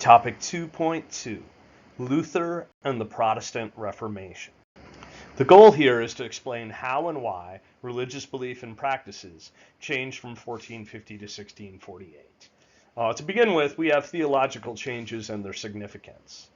Topic 2.2, Luther and the Protestant Reformation. The goal here is to explain how and why religious belief and practices changed from 1450 to 1648. To begin with, we have theological changes and their significance.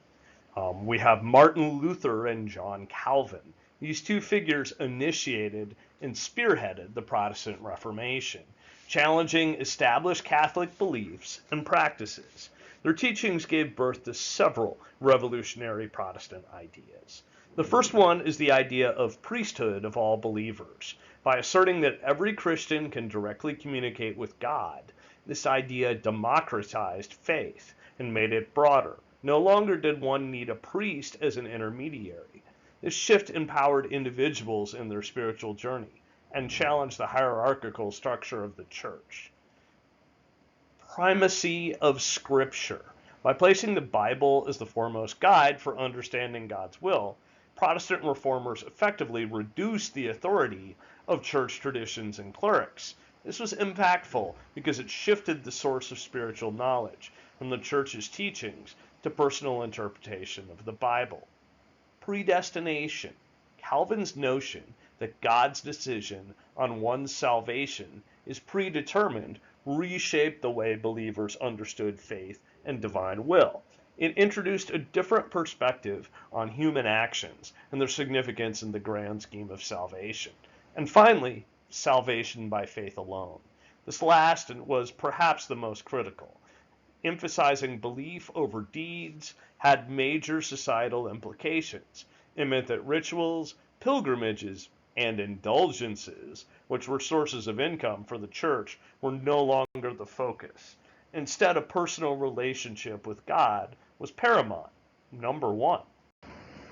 We have Martin Luther and John Calvin. These two figures initiated and spearheaded the Protestant Reformation, challenging established Catholic beliefs and practices. Their teachings gave birth to several revolutionary Protestant ideas. The first one is the idea of priesthood of all believers. By asserting that every Christian can directly communicate with God, this idea democratized faith and made it broader. No longer did one need a priest as an intermediary. This shift empowered individuals in their spiritual journey and challenged the hierarchical structure of the church. Primacy of Scripture. By placing the Bible as the foremost guide for understanding God's will, Protestant reformers effectively reduced the authority of church traditions and clerics. This was impactful because it shifted the source of spiritual knowledge from the church's teachings to personal interpretation of the Bible. Predestination. Calvin's notion that God's decision on one's salvation is predetermined reshaped the way believers understood faith and divine will. It introduced a different perspective on human actions and their significance in the grand scheme of salvation. And finally, salvation by faith alone. This last was perhaps the most critical. Emphasizing belief over deeds had major societal implications. It meant that rituals, pilgrimages, and indulgences, which were sources of income for the church, were no longer the focus. Instead, a personal relationship with God was paramount. Number one.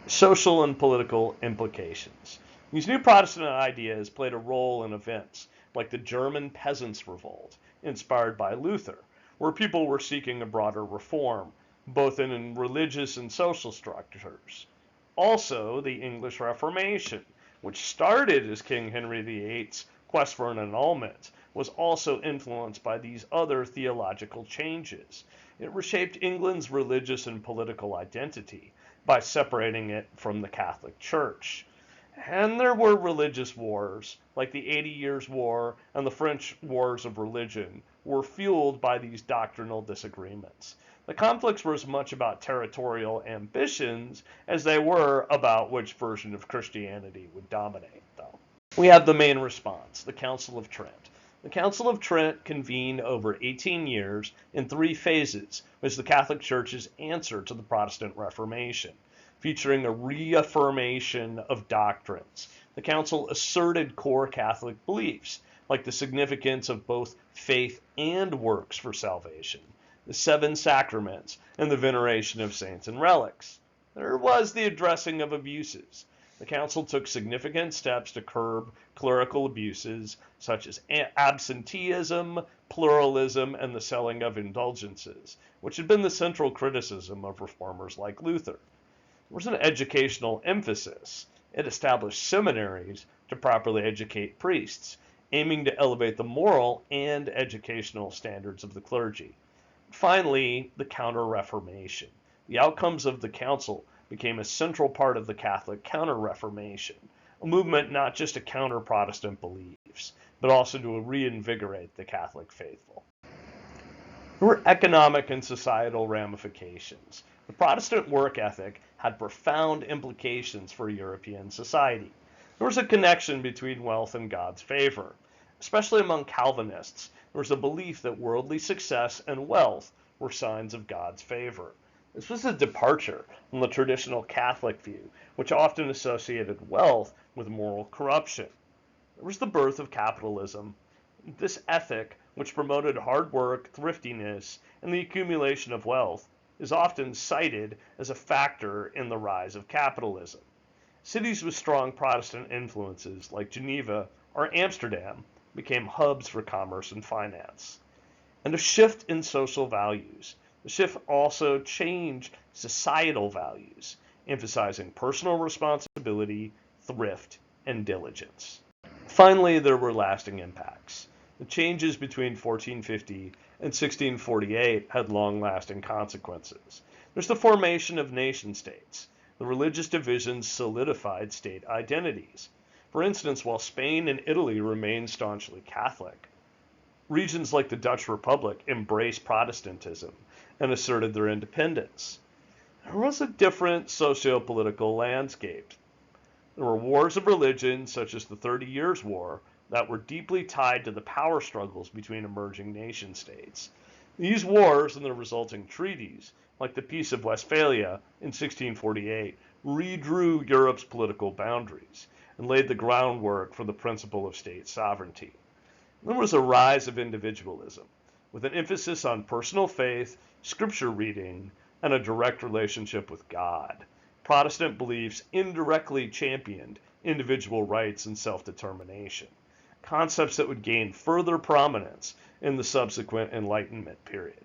Social and political implications. These new Protestant ideas played a role in events like the German Peasants' Revolt, inspired by Luther, where people were seeking a broader reform, both in religious and social structures. Also, the English Reformation, which started as King Henry VIII's quest for an annulment, was also influenced by these other theological changes. It reshaped England's religious and political identity by separating it from the Catholic Church. And there were religious wars, like the 80 Years' War and the French Wars of Religion, were fueled by these doctrinal disagreements. The conflicts were as much about territorial ambitions as they were about which version of Christianity would dominate, though. We have the main response, the Council of Trent. The Council of Trent convened over 18 years in 3 phases, was the Catholic Church's answer to the Protestant Reformation, featuring a reaffirmation of doctrines. The Council asserted core Catholic beliefs, like the significance of both faith and works for salvation, the 7 sacraments, and the veneration of saints and relics. There was the addressing of abuses. The Council took significant steps to curb clerical abuses such as absenteeism, pluralism, and the selling of indulgences, which had been the central criticism of reformers like Luther. There was an educational emphasis. It established seminaries to properly educate priests, aiming to elevate the moral and educational standards of the clergy. Finally, the Counter-Reformation. The outcomes of the Council became a central part of the Catholic Counter-Reformation, a movement not just to counter Protestant beliefs, but also to reinvigorate the Catholic faithful. There were economic and societal ramifications. The Protestant work ethic had profound implications for European society. There was a connection between wealth and God's favor. Especially among Calvinists, there was a belief that worldly success and wealth were signs of God's favor. This was a departure from the traditional Catholic view, which often associated wealth with moral corruption. There was the birth of capitalism. This ethic, which promoted hard work, thriftiness, and the accumulation of wealth, is often cited as a factor in the rise of capitalism. Cities with strong Protestant influences, like Geneva or Amsterdam, became hubs for commerce and finance. And a shift in social values. The shift also changed societal values, emphasizing personal responsibility, thrift, and diligence. Finally, there were lasting impacts. The changes between 1450 and 1648 had long-lasting consequences. There's the formation of nation-states. The religious divisions solidified state identities. For instance, while Spain and Italy remained staunchly Catholic, regions like the Dutch Republic embraced Protestantism and asserted their independence. There was a different socio-political landscape. There were wars of religion, such as the 30 Years' War, that were deeply tied to the power struggles between emerging nation states. These wars and the resulting treaties, like the Peace of Westphalia in 1648, redrew Europe's political boundaries and laid the groundwork for the principle of state sovereignty. There was a rise of individualism, with an emphasis on personal faith, scripture reading, and a direct relationship with God. Protestant beliefs indirectly championed individual rights and self-determination, concepts that would gain further prominence in the subsequent Enlightenment period.